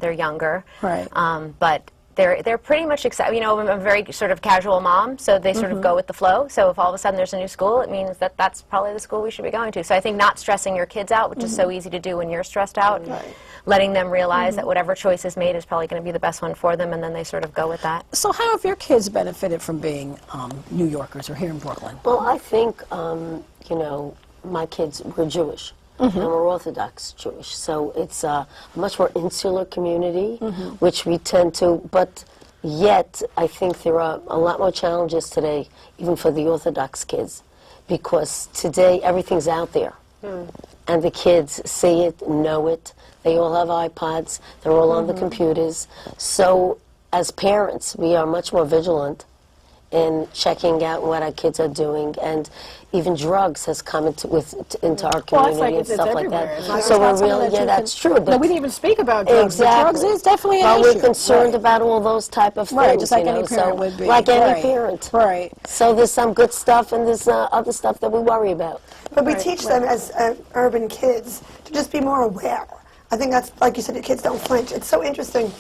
they're younger. Right. But they're pretty much excited. You know, I'm a very sort of casual mom, so they sort of go with the flow. So if all of a sudden there's a new school, it means that that's probably the school we should be going to. So I think not stressing your kids out, which is so easy to do when you're stressed out, letting them realize that whatever choice is made is probably going to be the best one for them, and then they sort of go with that. So how have your kids benefited from being New Yorkers or here in Brooklyn? Well, I think, you know, my kids were Jewish. And we're Orthodox Jewish, so it's a much more insular community, which we tend to, but yet I think there are a lot more challenges today, even for the Orthodox kids, because today everything's out there, and the kids see it, know it, they all have iPods, they're all on the computers, so as parents we are much more vigilant in checking out what our kids are doing, and even drugs has come into our community and stuff like that. So we're really, that's true. But we didn't even speak about drugs. Exactly. Drugs is definitely an issue. Well, we're concerned about all those type of things. Right, just like you any know, parent so, would be. like any parent. Right. So there's some good stuff and there's other stuff that we worry about. But we teach them as urban kids to just be more aware. I think that's, like you said, the kids don't flinch. It's so interesting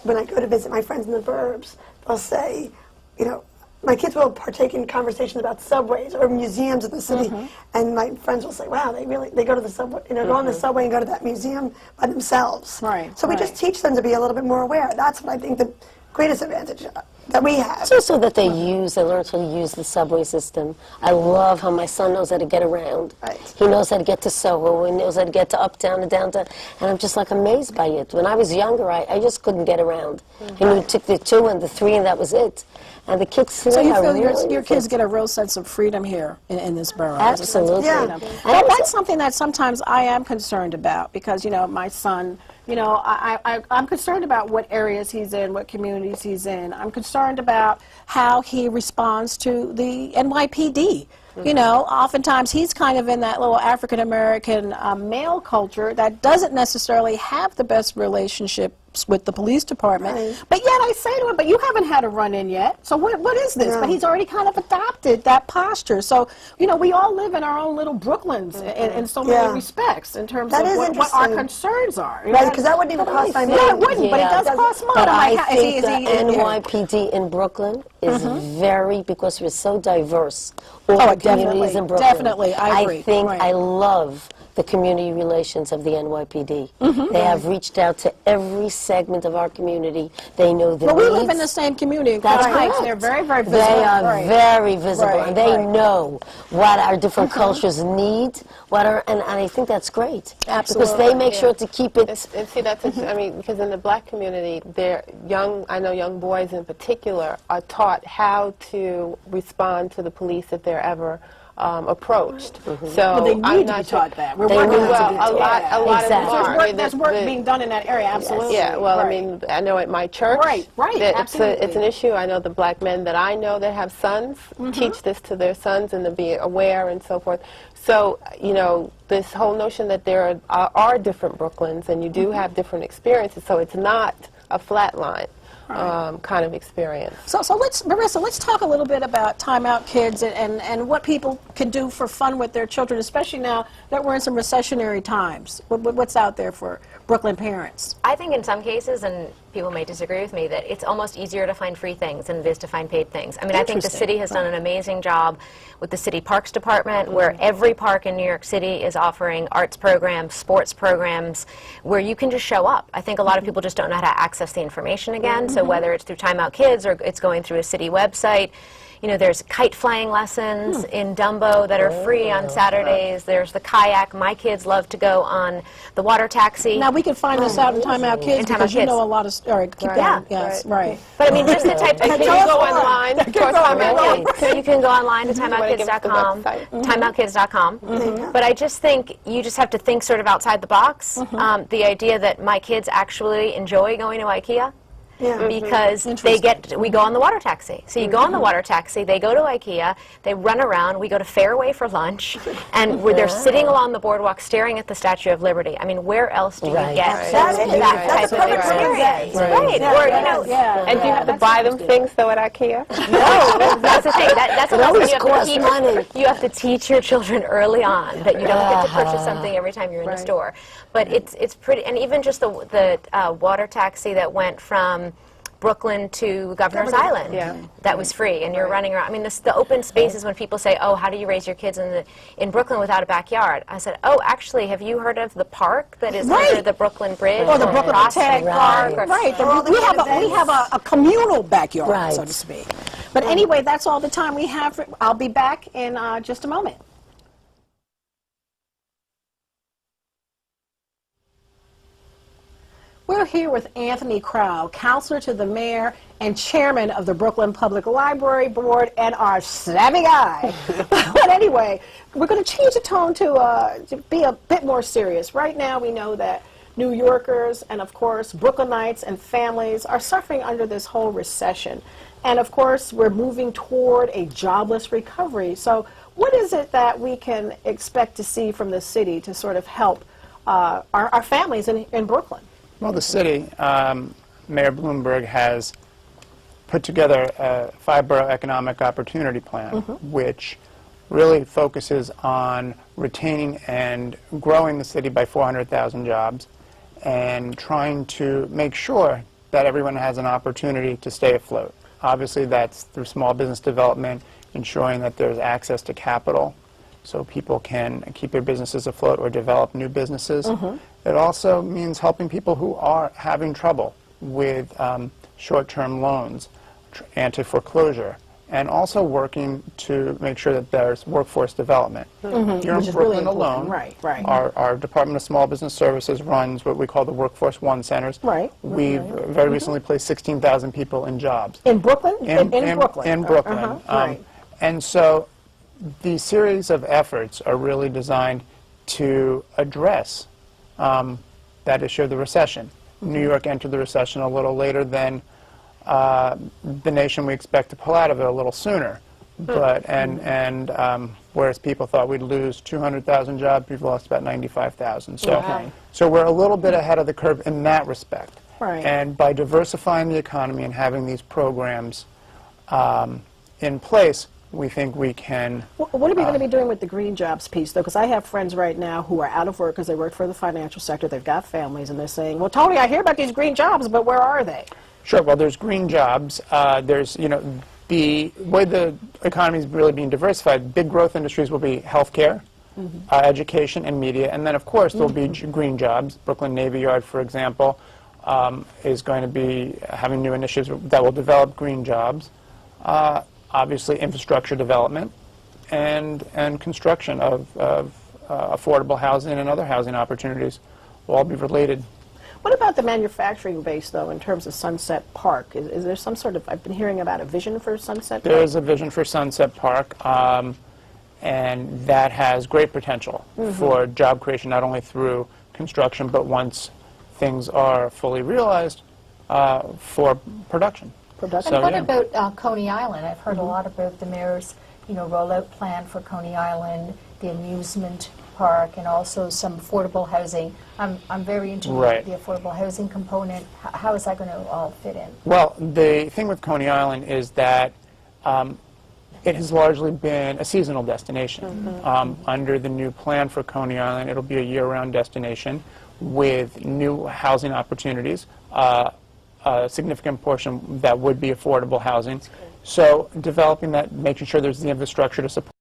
when I go to visit my friends in the burbs, they'll say, you know, my kids will partake in conversations about subways or museums in the city, and my friends will say, wow, they go to the subway, you know, go on the subway and go to that museum by themselves. Right. So we just teach them to be a little bit more aware. That's what I think the greatest advantage that we have. It's also that they learn to use the subway system. I love how my son knows how to get around. Right. He knows how to get to Soho, he knows how to get to uptown and downtown, and I'm just like amazed by it. When I was younger, I just couldn't get around. I knew took the 2 and the 3 and that was it. And the kids So you feel your kids get a real sense of freedom here in this borough? Absolutely. Yeah. And that's something that sometimes I am concerned about because, you know, my son, you know, I'm concerned about what areas he's in, what communities he's in. I'm concerned about how he responds to the NYPD. You know, oftentimes he's kind of in that little African-American male culture that doesn't necessarily have the best relationships with the police department. But yet I say to him, but you haven't had a run-in yet, so what is this? But he's already kind of adopted that posture. So, you know, we all live in our own little Brooklyns in so many respects in terms of what our concerns are. Right, because that wouldn't even cost my money. Yeah, it wouldn't, but it does cost money. But I think the NYPD in Brooklyn is very, because we're so diverse, all the communities in Brooklyn. Definitely, I agree. I think I love the community relations of the NYPD. They have reached out to every segment of our community. They know the needs. we live in the same community. That's correct. They're very, very visible. They are very visible, and they know what our different cultures need. And I think that's great. Absolutely. Because they make sure to keep it. And see, that's I mean, because in the black community, I know young boys in particular are taught how to respond to the police if they're ever approached. So they need to be taught that. We're working on a lot of them are. There's work being done in that area, absolutely. Yeah, well, I mean, I know at my church, absolutely. it's an issue. I know the black men that I know that have sons teach this to their sons and to be aware and so forth. So, you know, this whole notion that there are different Brooklyns and you do have different experiences, so it's not a flat line. Kind of experience. So Marissa, let's talk a little bit about timeout kids and what people can do for fun with their children, especially now that we're in some recessionary times. What's out there for Brooklyn parents? I think in some cases, and people may disagree with me, that it's almost easier to find free things than it is to find paid things. I mean, I think the city has done an amazing job with the city parks department, where every park in New York City is offering arts programs, sports programs, where you can just show up. I think a lot of people just don't know how to access the information again, so whether it's through Timeout Kids or it's going through a city website. You know, there's kite flying lessons in Dumbo that are free on Saturdays. There's the kayak. My kids love to go on the water taxi. Now, we can find this out in Timeout Kids because you know a lot of... All right, keep going. Yes, right. But I mean, just the type of... Can you go online to Timeout Kids? You can go online to timeoutkids.com, timeoutkids.com. But I just think you just have to think sort of outside the box. The idea that my kids actually enjoy going to IKEA. Yeah. because we go on the water taxi. So you go on the water taxi, they go to IKEA, they run around, we go to Fairway for lunch, and they're sitting along the boardwalk staring at the Statue of Liberty. I mean, where else do you Right. get Right. That is. that That's type a of perfect experience? Right. Right. Yeah, Or, yeah, you know, yeah, And do you have to buy them things though at IKEA? no, that's the thing. That's a lesson always you have to costs teach. money. You have to teach your children early on that you don't get to purchase something every time you're in a store. But it's pretty, and even just the water taxi that went from Brooklyn to Governor's Island, that was free, and you're running around. I mean, the open spaces when people say, "Oh, how do you raise your kids in Brooklyn without a backyard?" I said, "Oh, actually, have you heard of the park that is under the Brooklyn Bridge, Or the Brooklyn Prospect Tech Park?" Park. or- Right. all the We have events. a communal backyard, Right. so to speak. But anyway, that's all the time we have. I'll be back in just a moment. We're here with Anthony Crowd, counselor to the mayor and chairman of the Brooklyn Public Library Board, and our savvy guy. But anyway, we're going to change the tone to be a bit more serious. Right now, we know that New Yorkers and, of course, Brooklynites and families are suffering under this whole recession. And, of course, we're moving toward a jobless recovery. So what is it that we can expect to see from the city to sort of help our families in Brooklyn? Well, the city, Mayor Bloomberg has put together a 5-borough economic opportunity plan, which really focuses on retaining and growing the city by 400,000 jobs and trying to make sure that everyone has an opportunity to stay afloat. Obviously, that's through small business development, ensuring that there's access to capital so people can keep their businesses afloat or develop new businesses. It also means helping people who are having trouble with short-term loans, anti-foreclosure, and also working to make sure that there's workforce development. Here in Which is Brooklyn really important. alone, Right. our Department of Small Business Services runs what we call the Workforce One centers. Right. We've very recently placed 16,000 people in jobs. In Brooklyn? In Brooklyn. In Brooklyn. Right. And so the series of efforts are really designed to address that issue of the recession. New York entered the recession a little later than the nation. We expect to pull out of it a little sooner. But whereas people thought we'd lose 200,000 jobs, we've lost about 95,000. So we're a little bit ahead of the curve in that respect. Right. And by diversifying the economy and having these programs in place, we think we can. What are we going to be doing with the green jobs piece, though? Because I have friends right now who are out of work because they work for the financial sector. They've got families, and they're saying, well, Tony, I hear about these green jobs, but where are they? Sure. Well, there's green jobs. There's, the way the economy is really being diversified, big growth industries will be healthcare, education, and media. And then, of course, there'll be green jobs. Brooklyn Navy Yard, for example, is going to be having new initiatives that will develop green jobs. Obviously, infrastructure development and construction of affordable housing and other housing opportunities will all be related. What about the manufacturing base, though, in terms of Sunset Park? Is there some sort of, I've been hearing about a vision for Sunset Park? There is a vision for Sunset Park, and that has great potential for job creation, not only through construction, but once things are fully realized, for production. Production. So, And what yeah. about Coney Island? I've heard a lot about the mayor's, rollout plan for Coney Island, the amusement park, and also some affordable housing. I'm very interested Right. in the affordable housing component. How is that going to all fit in? Well, the thing with Coney Island is that it has largely been a seasonal destination. Under the new plan for Coney Island, it'll be a year-round destination with new housing opportunities, a significant portion that would be affordable housing. So developing that, making sure there's the infrastructure to support